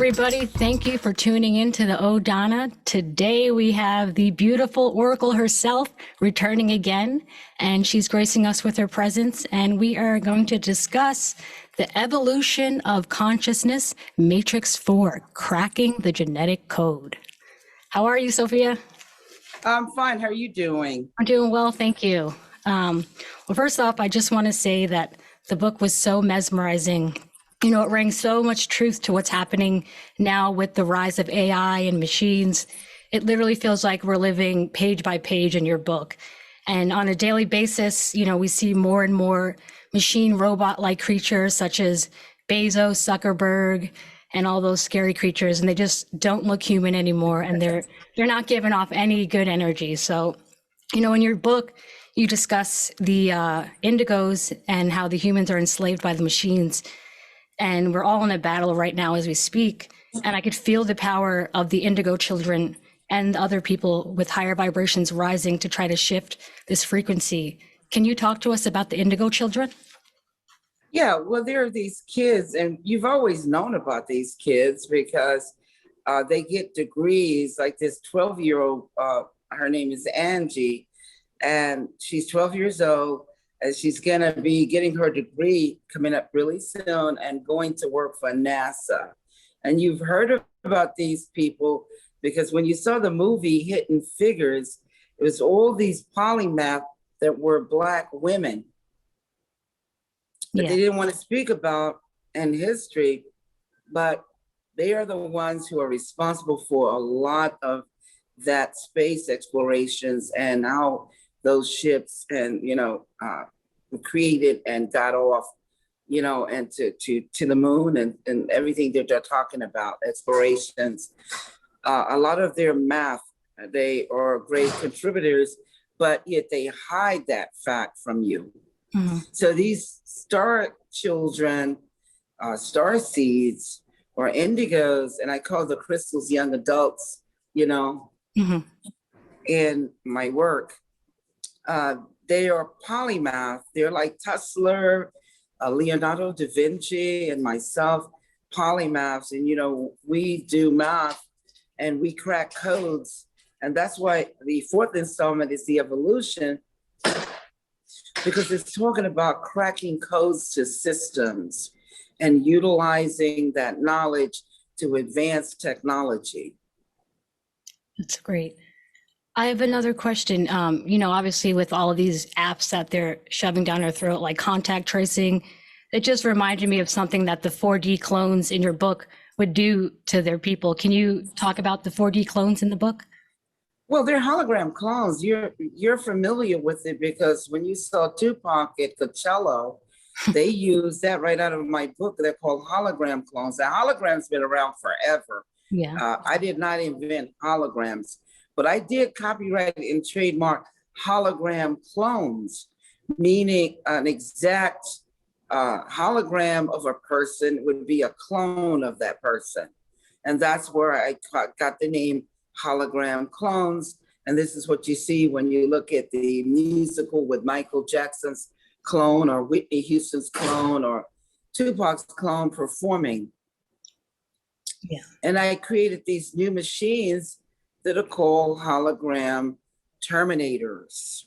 everybody. Thank you for tuning in to the Oh Donna. Today we have the beautiful Oracle herself returning again, and she's gracing us with her presence. And we are going to discuss the evolution of consciousness, Matrix 4, cracking the genetic code. How are you, Sophia? I'm fine. How are you doing? I'm doing well, thank you. Well, first off, I just want to say that the book was so mesmerizing. You know, it rang so much truth to what's happening now with the rise of AI and machines. It literally feels like we're living page by page in your book. And on a daily basis, you know, we see more and more machine robot-like creatures such as Bezos, Zuckerberg, and all those scary creatures. And they just don't look human anymore. And they're not giving off any good energy. So, you know, in your book, you discuss the indigos and how the humans are enslaved by the machines. And we're all in a battle right now as we speak. And I could feel the power of the Indigo Children and other people with higher vibrations rising to try to shift this frequency. Can you talk to us about the Indigo Children? Yeah, well, there are these kids, and you've always known about these kids because they get degrees. Like this 12-year-old, her name is Angie, and she's 12 years old. And she's gonna be getting her degree coming up really soon and going to work for NASA. And you've heard about these people because when you saw the movie Hidden Figures, it was all these polymath that were Black women that they didn't want to speak about in history, but they are the ones who are responsible for a lot of that space explorations and how those ships and, you know, created and got off, you know, and to the moon and everything that they're talking about, explorations. A lot of their math, they are great contributors, but yet they hide that fact from you. Mm-hmm. So these star children, star seeds, or indigos, and I call the crystals young adults, you know, mm-hmm. in my work. They are polymath. They're like Tesla, Leonardo da Vinci, and myself, polymaths. And, you know, we do math and we crack codes. And that's why the fourth installment is the evolution, because it's talking about cracking codes to systems and utilizing that knowledge to advance technology. That's great. I have another question. You know, obviously with all of these apps that they're shoving down our throat, like contact tracing, it just reminded me of something that the 4D clones in your book would do to their people. Can you talk about the 4D clones in the book? Well, they're hologram clones. You're familiar with it because when you saw Tupac at Coachella, they used that right out of my book. They're called hologram clones. The hologram's been around forever. Yeah. I did not invent holograms. But I did copyright and trademark hologram clones, meaning an exact hologram of a person would be a clone of that person. And that's where I got the name Hologram Clones. And this is what you see when you look at the musical with Michael Jackson's clone or Whitney Houston's clone or Tupac's clone performing. Yeah. And I created these new machines that are called hologram terminators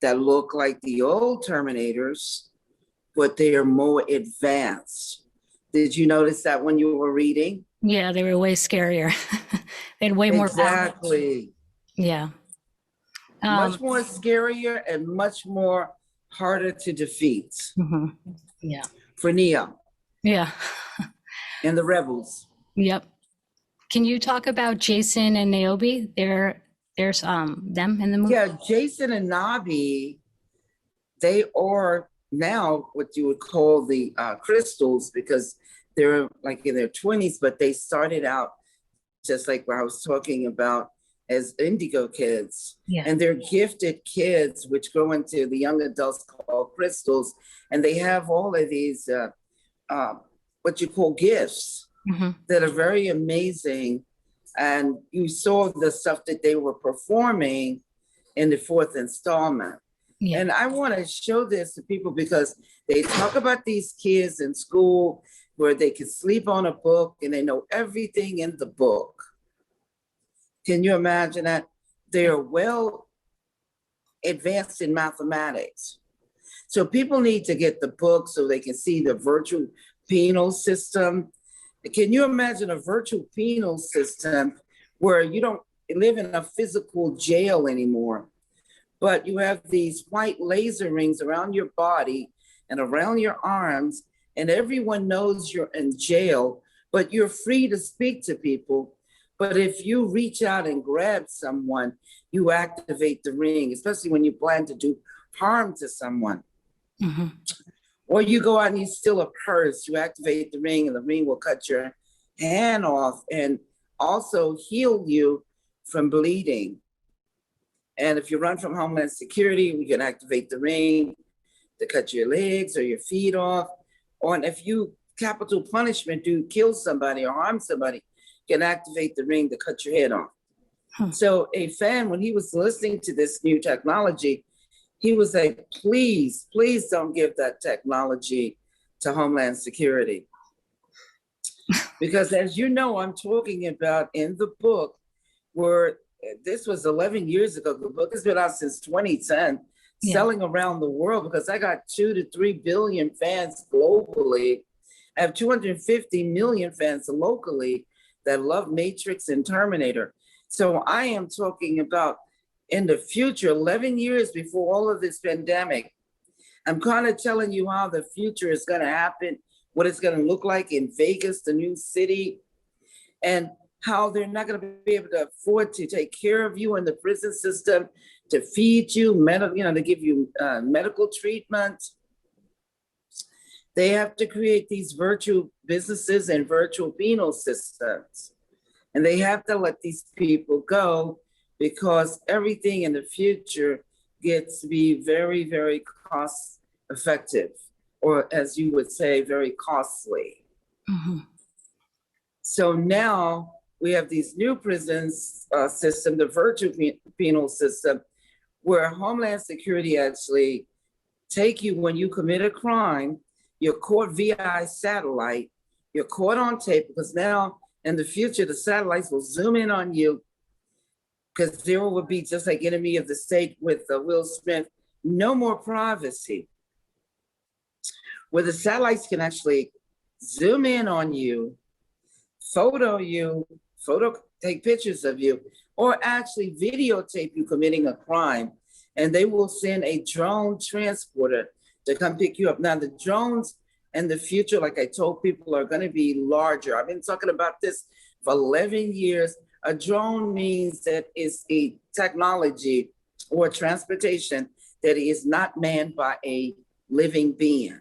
that look like the old terminators, but they are more advanced. Did you notice that when you were reading? Yeah, they were way scarier. They had way more power. Exactly. Yeah. Much more scarier and much more harder to defeat. Mm-hmm. Yeah. For Neo. Yeah. And the rebels. Yep. Can you talk about Jason and Naobi? There's them in the movie? Yeah, Jason and Naobi, they are now what you would call the crystals because they're like in their 20s, but they started out just like what I was talking about as indigo kids. Yeah. And they're gifted kids, which go into the young adults called crystals. And they have all of these, what you call gifts. Mm-hmm. That are very amazing. And you saw the stuff that they were performing in the fourth installment. Yeah. And I want to show this to people because they talk about these kids in school where they can sleep on a book and they know everything in the book. Can you imagine that? They are well advanced in mathematics. So people need to get the book so they can see the virtual penal system. Can you imagine a virtual penal system where you don't live in a physical jail anymore, but you have these white laser rings around your body and around your arms, and everyone knows you're in jail, but you're free to speak to people. But if you reach out and grab someone, you activate the ring, especially when you plan to do harm to someone. Mm-hmm. Or you go out and you steal a purse, you activate the ring, and the ring will cut your hand off and also heal you from bleeding. And if you run from Homeland Security, we can activate the ring to cut your legs or your feet off. Or if you capital punishment, do kill somebody or harm somebody, can activate the ring to cut your head off. So a fan, when he was listening to this new technology, he was like, please, please don't give that technology to Homeland Security. Because as you know, I'm talking about in the book where this was 11 years ago. The book has been out since 2010, selling around the world because I got 2 to 3 billion fans globally. I have 250 million fans locally that love Matrix and Terminator. So I am talking about in the future, 11 years before all of this pandemic, I'm kind of telling you how the future is going to happen, what it's going to look like in Vegas, the new city, and how they're not going to be able to afford to take care of you in the prison system, to feed you, to give you medical treatment. They have to create these virtual businesses and virtual penal systems. And they have to let these people go because everything in the future gets to be very, very cost effective, or as you would say, very costly. Mm-hmm. So now we have these new prisons system, the virtual penal system, where Homeland Security actually take you when you commit a crime, you're caught via satellite, you're caught on tape, because now in the future, the satellites will zoom in on you, because there will be, just like Enemy of the State with Will Smith, no more privacy, where the satellites can actually zoom in on you, take pictures of you, or actually videotape you committing a crime. And they will send a drone transporter to come pick you up. Now, the drones in the future, like I told people, are going to be larger. I've been talking about this for 11 years. A drone means that it's a technology or transportation that is not manned by a living being.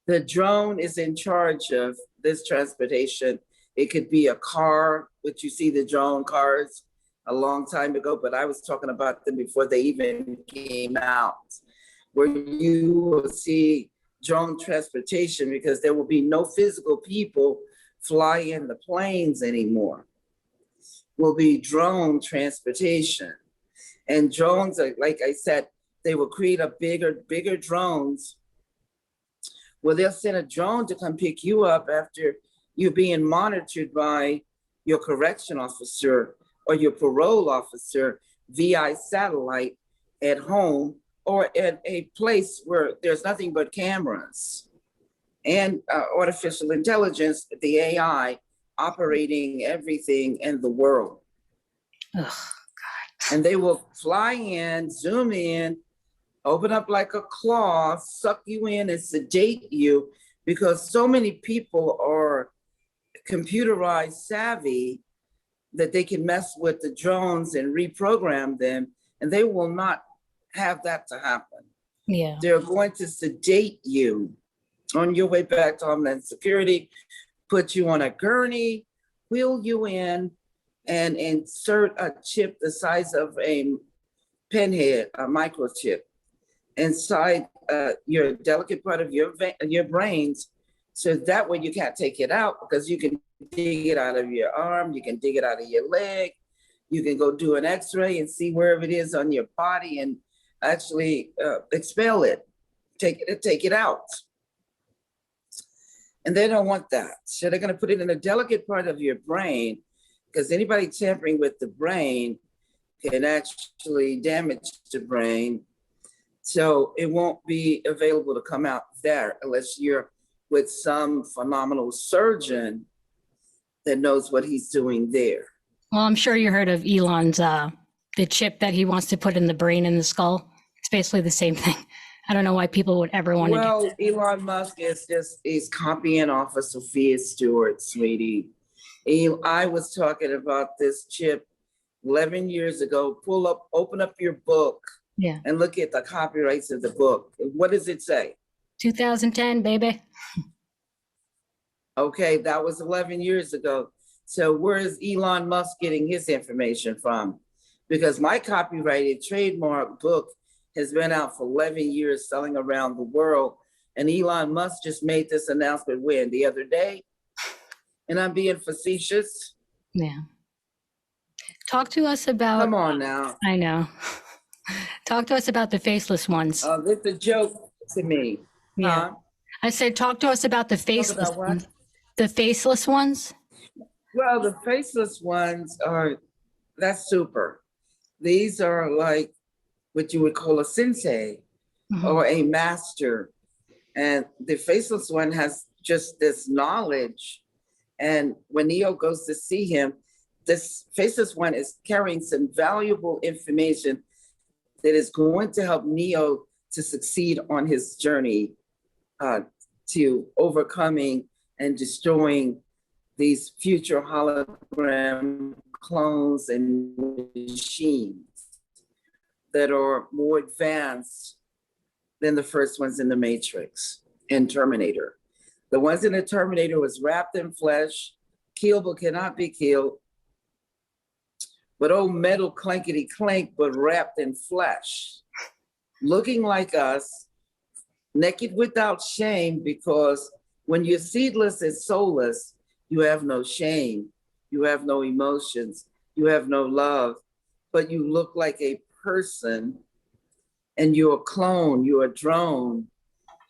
The drone is in charge of this transportation. It could be a car, which you see the drone cars a long time ago, but I was talking about them before they even came out, where you will see drone transportation because there will be no physical people flying the planes anymore. Will be drone transportation. And drones, like I said, they will create a bigger drones where they'll send a drone to come pick you up after you're being monitored by your correction officer or your parole officer via satellite at home or at a place where there's nothing but cameras and artificial intelligence, the AI operating everything in the world. Oh, God. And they will fly in, zoom in, open up like a claw, suck you in and sedate you, because so many people are computerized savvy that they can mess with the drones and reprogram them, and they will not have that to happen. Yeah. They're going to sedate you on your way back to Homeland Security, put you on a gurney, wheel you in, and insert a chip the size of a pinhead, a microchip, inside your delicate part of your brains, so that way you can't take it out, because you can dig it out of your arm, you can dig it out of your leg, you can go do an x-ray and see wherever it is on your body and actually expel it, take it out. And they don't want that. So they're going to put it in a delicate part of your brain, because anybody tampering with the brain can actually damage the brain. So it won't be available to come out there unless you're with some phenomenal surgeon that knows what he's doing there. Well, I'm sure you heard of Elon's, the chip that he wants to put in the brain and the skull. It's basically the same thing. I don't know why people would ever want to do Well, that. Elon Musk he's copying off of Sophia Stewart, sweetie. I was talking about this chip 11 years ago. Open up your book Yeah. and look at the copyrights of the book. What does it say? 2010, baby. Okay, that was 11 years ago. So where is Elon Musk getting his information from? Because my copyrighted trademark book has been out for 11 years selling around the world. And Elon Musk just made this announcement when? The other day? And I'm being facetious? Yeah. Talk to us about. Come on now. I know. Talk to us about the faceless ones. It's a joke to me. Yeah. Huh? I said, talk to us about the faceless about what? ones. The faceless ones? Well, the faceless ones that's super. These are like what you would call a sensei or a master. And the faceless one has just this knowledge. And when Neo goes to see him, this faceless one is carrying some valuable information that is going to help Neo to succeed on his journey to overcoming and destroying these future hologram clones and machines that are more advanced than the first ones in the Matrix and Terminator. The ones in the Terminator was wrapped in flesh, killed but cannot be killed, but old metal clankety clank, but wrapped in flesh, looking like us, naked without shame, because when you're seedless and soulless, you have no shame, you have no emotions, you have no love, but you look like a person, and you're a clone, you're a drone,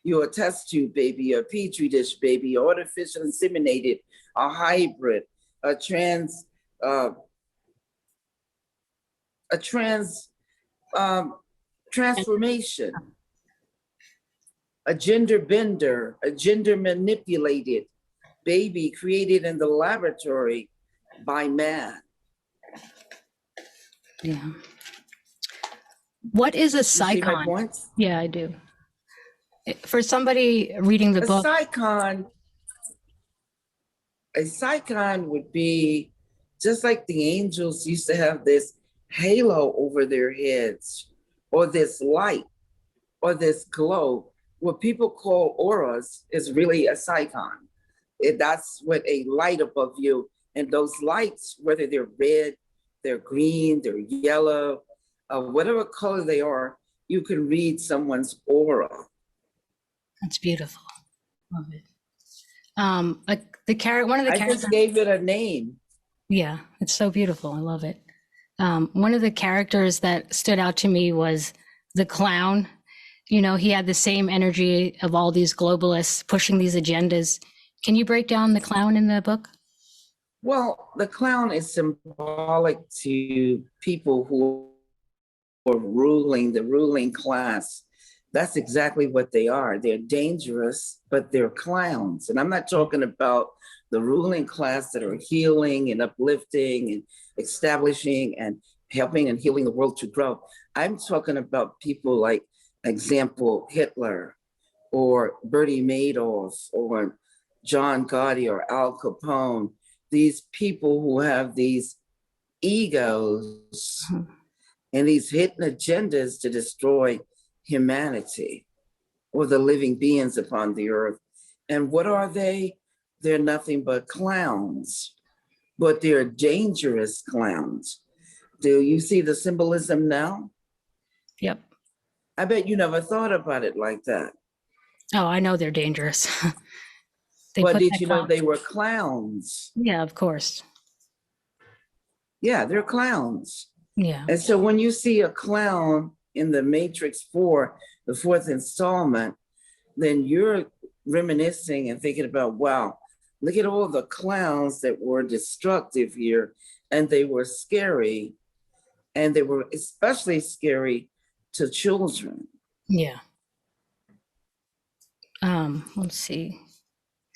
you're a test tube baby, a petri dish baby, artificial inseminated, a hybrid, a transformation, a gender bender, a gender manipulated baby created in the laboratory by man. Yeah. What is a You see my psychon? points? Yeah, I do. For somebody reading the A book. psychon would be just like the angels used to have this halo over their heads, or this light, or this glow. What people call auras is really a psychon. That's what a light above you. And those lights, whether they're red, they're green, they're yellow, whatever color they are, you can read someone's aura. That's beautiful. Love it. One of the I characters. just gave it a name. Yeah, it's so beautiful. I love it. One of the characters that stood out to me was the clown. You know, he had the same energy of all these globalists pushing these agendas. Can you break down the clown in the book? Well, the clown is symbolic to people who are ruling, the ruling class. That's exactly what they are. They're dangerous, but they're clowns. And I'm not talking about the ruling class that are healing and uplifting and establishing and helping and healing the world to grow. I'm talking about people like, example, Hitler or Bertie Madoff or John Gotti or Al Capone. These people who have these egos and these hidden agendas to destroy humanity or the living beings upon the earth. And what are they? They're nothing but clowns, but they're dangerous clowns. Do you see the symbolism now? Yep. I bet you never thought about it like that. Oh, I know they're dangerous. But did you know they were clowns? Yeah, of course. Yeah, they're clowns. Yeah. And so when you see a clown in the Matrix 4, the fourth installment, then you're reminiscing and thinking about, wow, look at all the clowns that were destructive here, and they were scary, and they were especially scary to children. Yeah. Let's see.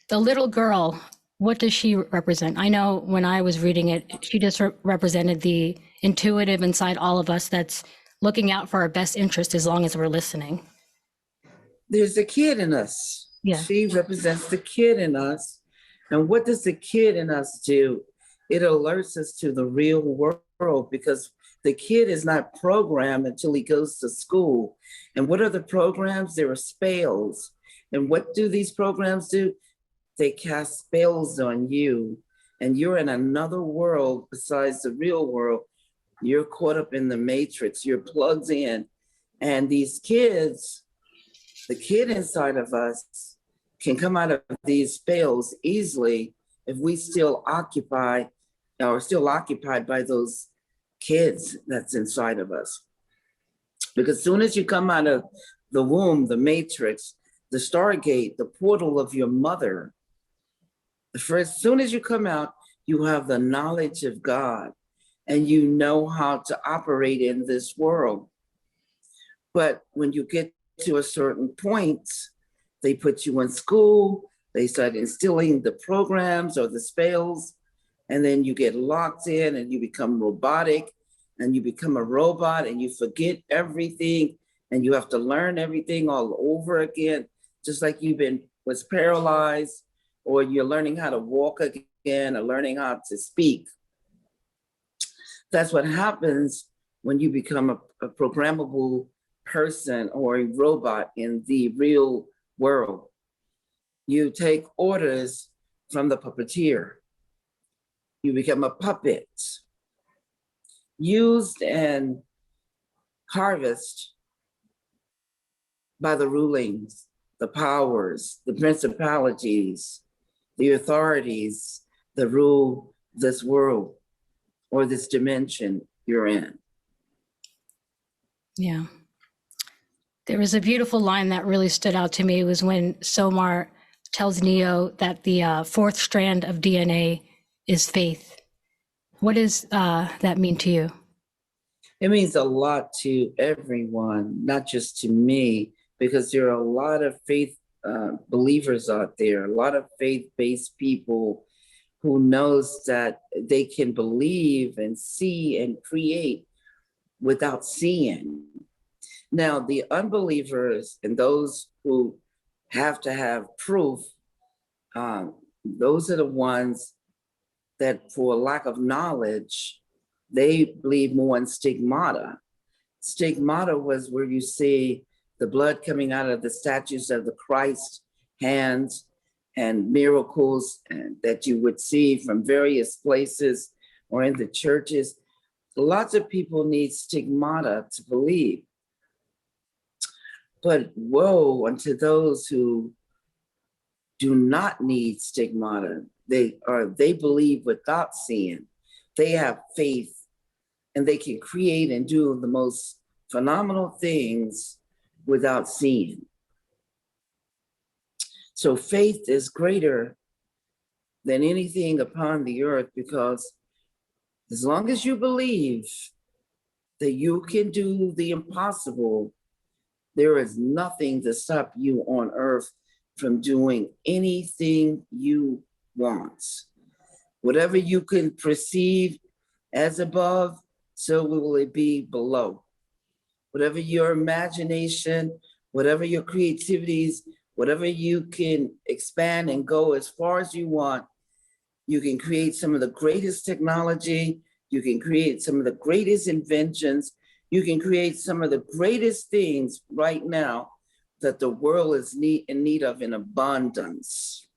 The little girl, what does she represent? I know when I was reading it, she just represented the intuitive inside all of us that's looking out for our best interest as long as we're listening. There's a kid in us. Yeah. She represents the kid in us. And what does the kid in us do? It alerts us to the real world, because the kid is not programmed until he goes to school. And what are the programs? There are spells. And what do these programs do? They cast spells on you, and you're in another world besides the real world. You're caught up in the matrix, you're plugged in. And these kids, the kid inside of us, can come out of these spells easily if we still occupied by those kids that's inside of us. Because as soon as you come out of the womb, the matrix, the stargate, the portal of your mother, as soon as you come out, you have the knowledge of God, and you know how to operate in this world. But when you get to a certain point, they put you in school, they start instilling the programs or the spells, and then you get locked in and you become robotic, and you become a robot, and you forget everything, and you have to learn everything all over again, just like was paralyzed, or you're learning how to walk again, or learning how to speak. That's what happens when you become a programmable person or a robot in the real world. You take orders from the puppeteer. You become a puppet, used and harvested by the rulings, the powers, the principalities, the authorities that rule this world or this dimension you're in. Yeah. There was a beautiful line that really stood out to me. It was when Somar tells Neo that the fourth strand of DNA is faith. What does that mean to you? It means a lot to everyone, not just to me, because there are a lot of faith believers out there, a lot of faith-based people who knows that they can believe and see and create without seeing. Now, the unbelievers and those who have to have proof, those are the ones that, for lack of knowledge, they believe more in stigmata. Stigmata was where you see the blood coming out of the statues of the Christ hands and miracles that you would see from various places or in the churches. Lots of people need stigmata to believe. But woe unto those who do not need stigmata. They believe without seeing. They have faith, and they can create and do the most phenomenal things without seeing. So faith is greater than anything upon the earth, because as long as you believe that you can do the impossible, there is nothing to stop you on earth from doing anything you want. Whatever you can perceive as above, so will it be below. Whatever your imagination, whatever your creativities, whatever you can expand and go as far as you want, you can create some of the greatest technology, you can create some of the greatest inventions, you can create some of the greatest things right now that the world is in need of in abundance.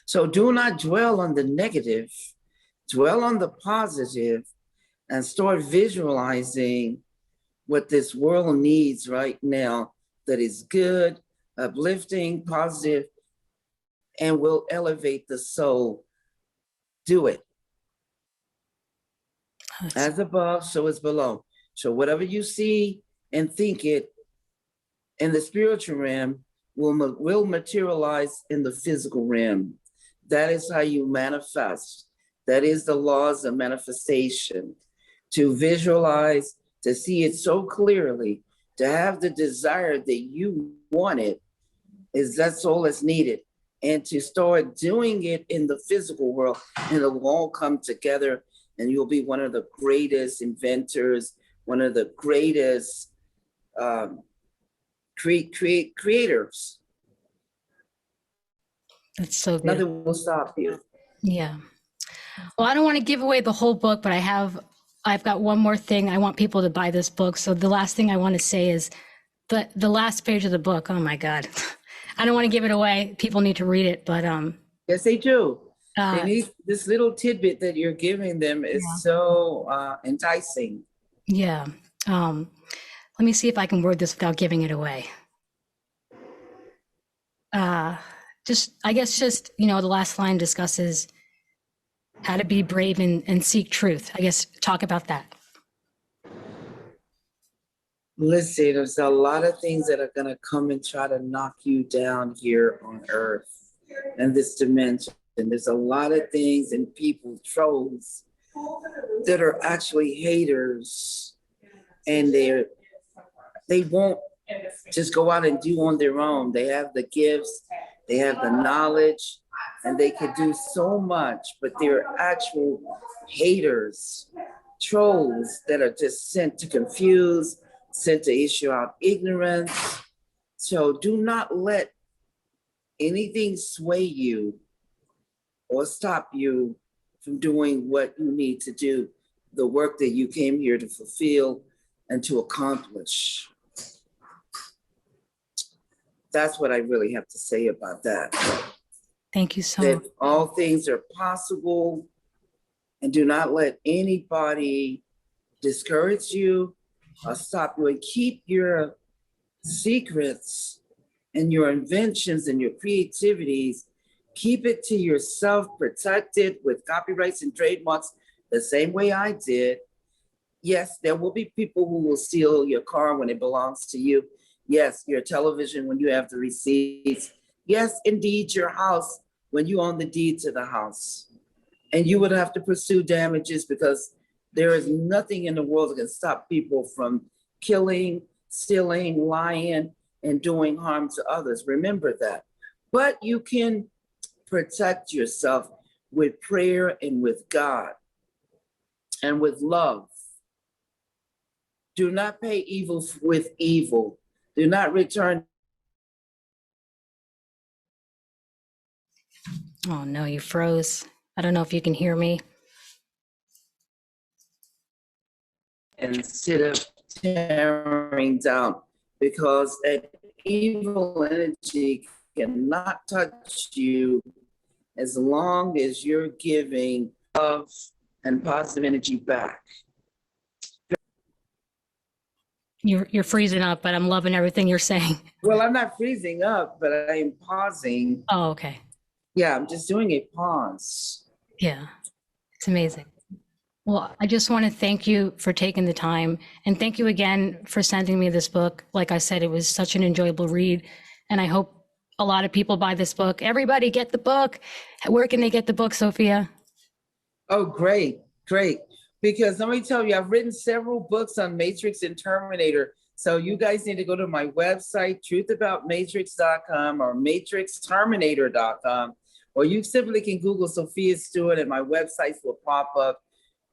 So do not dwell on the negative, dwell on the positive, and start visualizing what this world needs right now that is good, uplifting, positive, and will elevate the soul. Do it. As above, so is below. So whatever you see and think it in the spiritual realm, will materialize in the physical realm. That is how you manifest. That is the laws of manifestation. To visualize, to see it so clearly, to have the desire that you want it, that's all that's needed. And to start doing it in the physical world, and it'll all come together, and you'll be one of the greatest inventors, one of the greatest creators. That's so good. Nothing will stop you. Yeah. Well, I don't want to give away the whole book, but I've got one more thing. I want people to buy this book. So the last thing I want to say is the last page of the book. Oh my God. I don't want to give it away. People need to read it, but yes, they do. They need this little tidbit that you're giving them is so enticing. Yeah. Let me see if I can word this without giving it away. I guess, the last line discusses how to be brave and seek truth. I guess talk about that. Listen, there's a lot of things that are going to come and try to knock you down here on earth and this dimension. And there's a lot of things and people, trolls, that are actually haters, and they won't just go out and do on their own. They have the gifts, they have the knowledge, and they could do so much, but they're actual haters, trolls that are just sent to confuse, sent to issue out ignorance. So do not let anything sway you or stop you from doing what you need to do, the work that you came here to fulfill and to accomplish. That's what I really have to say about that. Thank you so much. That all things are possible, and do not let anybody discourage you or stop you, and keep your secrets and your inventions and your creativities. Keep it to yourself, protected with copyrights and trademarks, the same way I did. Yes, there will be people who will steal your car when it belongs to you. Yes, your television when you have the receipts. Yes, indeed, your house when you own the deed to the house. And you would have to pursue damages, because there is nothing in the world that can stop people from killing, stealing, lying, and doing harm to others. Remember that. But you can protect yourself with prayer and with God and with love. Do not pay evil with evil. Do not return. Oh no, you froze. I don't know if you can hear me. Instead of tearing down, because an evil energy cannot touch you as long as you're giving love and positive energy back. You're freezing up, but I'm loving everything you're saying. Well, I'm not freezing up, but I'm pausing. Oh, okay. Yeah, I'm just doing a pause. Yeah, it's amazing. Well, I just want to thank you for taking the time, and thank you again for sending me this book. Like I said, it was such an enjoyable read, and I hope a lot of people buy this book. Everybody get the book. Where can they get the book, Sophia? Oh, great. Because let me tell you, I've written several books on Matrix and Terminator. So you guys need to go to my website, truthaboutmatrix.com or matrixterminator.com, or you simply can Google Sophia Stewart and my websites will pop up.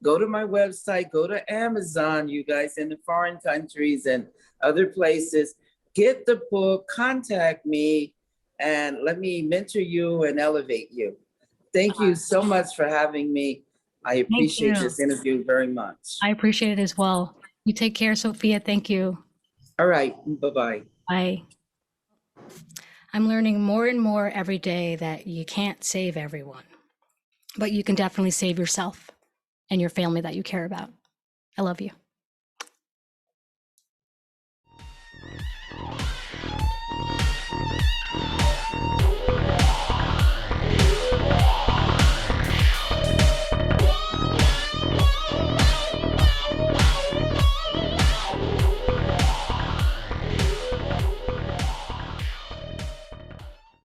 Go to my website, go to Amazon, you guys in the foreign countries and other places. Get the book, contact me, and let me mentor you and elevate you. Thank you so much for having me. I appreciate this interview very much. I appreciate it as well. You take care, Sophia. Thank you. All right. Bye-bye. Bye. I'm learning more and more every day that you can't save everyone, but you can definitely save yourself and your family that you care about. I love you.